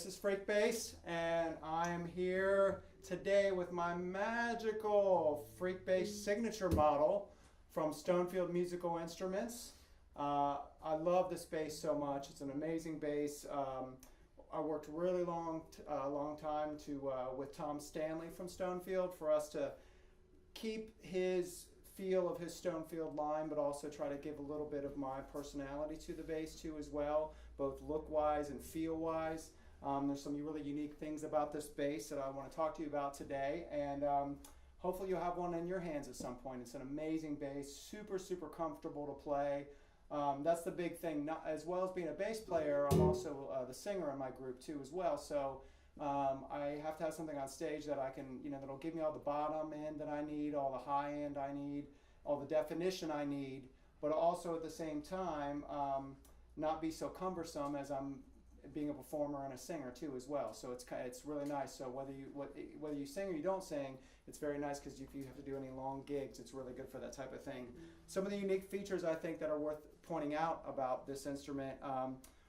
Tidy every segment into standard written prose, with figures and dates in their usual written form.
This is FreekBass, and I'm here today with my magical FreekBass signature model from Stonefield Musical Instruments. I love this bass so much. It's an amazing bass. I worked really long time with Tomm Stanley from Stonefield for us to keep his feel of his Stonefield line, but also try to give a little bit of my personality to the bass too as well, both look-wise and feel-wise. There's some really unique things about this bass that I want to talk to you about today, and hopefully you'll have one in your hands at some point. It's an amazing bass, super comfortable to play. That's the big thing. As well as being a bass player, I'm also the singer in my group too as well. So I have to have something on stage that I can, that'll give me all the bottom end that I need, all the high end I need, all the definition I need, but also at the same time not be so cumbersome as I'm being a performer and a singer too as well. So it's really nice. So whether you sing or you don't sing, it's very nice because if you have to do any long gigs, it's really good for that type of thing. Some of the unique features I think that are worth pointing out about this instrument.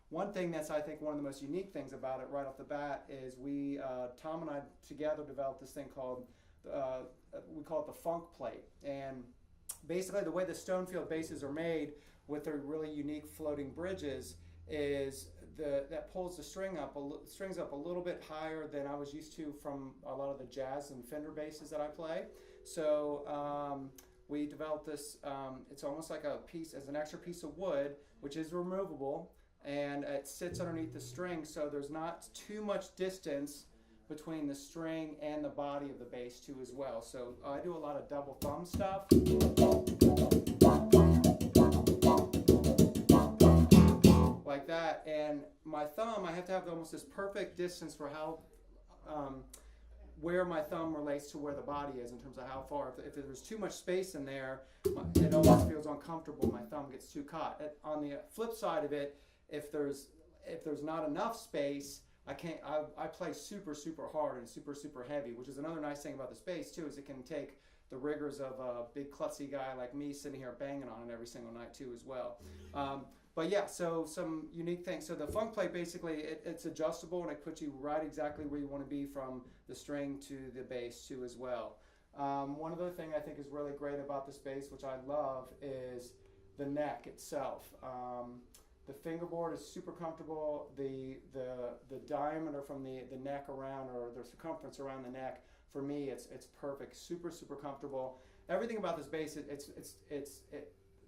One thing that's, I think, one of the most unique things about it right off the bat is Tomm and I together developed this thing called, we call it the funk plate. And basically the way the Stonefield basses are made with their really unique floating bridges is that pulls the strings up a little bit higher than I was used to from a lot of the jazz and Fender basses that I play. So we developed this, it's almost like an extra piece of wood, which is removable, and it sits underneath the string, so there's not too much distance between the string and the body of the bass too as well. So I do a lot of double thumb stuff. Like that, and my thumb, I have to have almost this perfect distance for how, where my thumb relates to where the body is in terms of how far. If there's too much space in there, it almost feels uncomfortable. My thumb gets too caught. On the flip side of it, if there's not enough space, I play super hard and super heavy, which is another nice thing about this bass too, is it can take the rigors of a big klutzy guy like me sitting here banging on it every single night too as well. But yeah, so some unique things. So the funk plate, basically, it's adjustable, and it puts you right exactly where you want to be from the string to the bass too as well. One other thing I think is really great about this bass, which I love, is the neck itself. The fingerboard is super comfortable. The diameter from the neck around, or the circumference around the neck, for me, it's perfect. Super comfortable. Everything about this bass,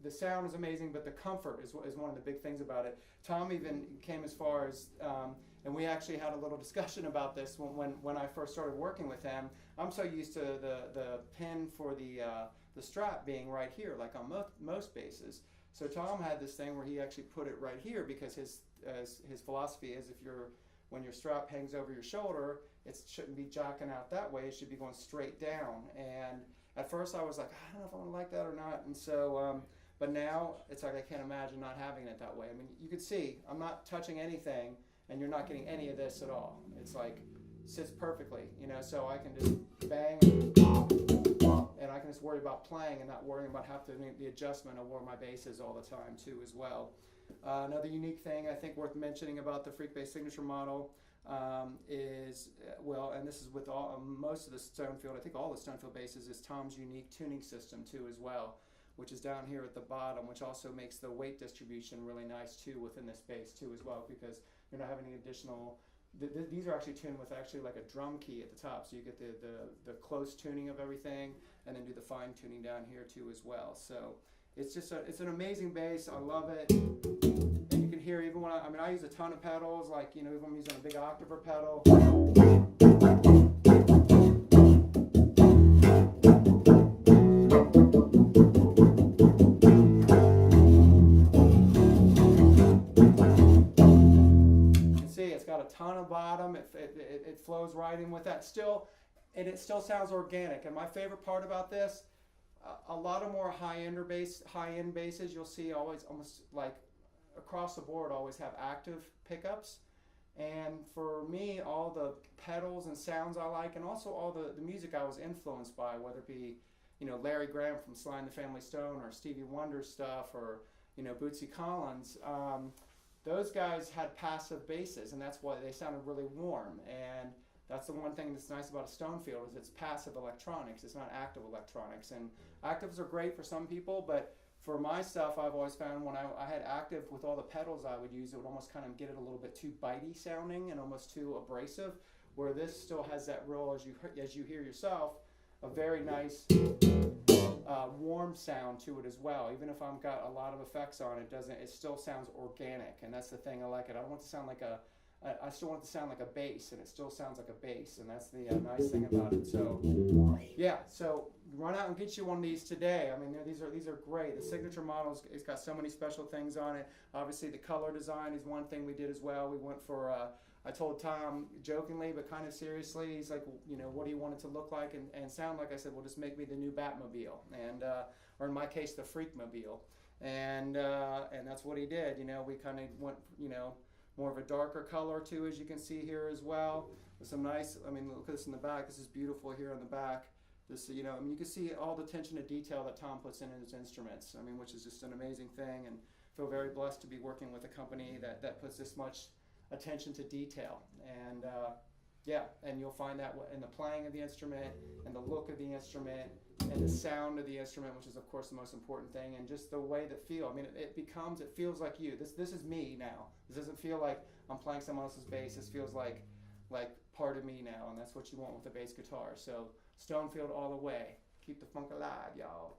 the sound is amazing, but the comfort is one of the big things about it. Tomm even came as far as, and we actually had a little discussion about this when I first started working with him. I'm so used to the pin for the strap being right here, like on most basses. So Tomm had this thing where he actually put it right here because his philosophy is when your strap hangs over your shoulder, it shouldn't be jocking out that way. It should be going straight down. And at first I was like, I don't know if I want to like that or not. And so, but now it's like I can't imagine not having it that way. I mean, you can see I'm not touching anything, and you're not getting any of this at all. It's like sits perfectly, so I can just bang, and I can just worry about playing and not worrying about the adjustment of where my bass is all the time too as well. Another unique thing I think worth mentioning about the FreekBass signature model is, and this is with most of the Stonefield, I think all the Stonefield basses, is Tomm's unique tuning system too as well, which is down here at the bottom, which also makes the weight distribution really nice too within this bass too as well, because you're not having any additional. These are actually tuned with actually like a drum key at the top, so you get the close tuning of everything, and then do the fine tuning down here too as well. So it's just it's an amazing bass. I love it, and you can hear even when I use a ton of pedals, like even when I'm using a big octaver pedal. Ton of bottom, it flows right in with that still, and it still sounds organic. And my favorite part about this, a lot of more high-end basses you'll see almost like across the board always have active pickups. And for me, all the pedals and sounds I like, and also all the music I was influenced by, whether it be Larry Graham from Sly and the Family Stone, or Stevie Wonder stuff, or Bootsy Collins. those guys had passive basses, and that's why they sounded really warm. And that's the one thing that's nice about a Stonefield is it's passive electronics. It's not active electronics. And actives are great for some people, but for my stuff, I've always found when I had active with all the pedals I would use, it would almost kind of get it a little bit too bitey sounding and almost too abrasive, where this still has that real, as you hear yourself, a very nice warm sound to it as well. Even if I've got a lot of effects on it, it still sounds organic, and that's the thing I like it. I don't want it to sound like I still want it to sound like a bass, and it still sounds like a bass, and that's the nice thing about it. So, yeah, so run out and get you one of these today. I mean, these are great. The signature model, it's got so many special things on it. Obviously, the color design is one thing we did as well. We went for, I told Tom jokingly, but kind of seriously, he's like, what do you want it to look like and sound like? I said, well, just make me the new Batmobile, and or in my case, the Freakmobile. And that's what he did. We kind of went, more of a darker color too, as you can see here as well. With some nice, look at this in the back. This is beautiful here on the back. This, you can see all the attention to detail that Tom puts in his instruments. Which is just an amazing thing, and feel very blessed to be working with a company that puts this much attention to detail. And and you'll find that in the playing of the instrument, and the look of the instrument, and the sound of the instrument, which is of course the most important thing, and just the way that feel. It feels like you. This is me now. This doesn't feel like I'm playing someone else's bass. This feels like part of me now, and that's what you want with a bass guitar. So Stonefield all the way. Keep the funk alive, y'all.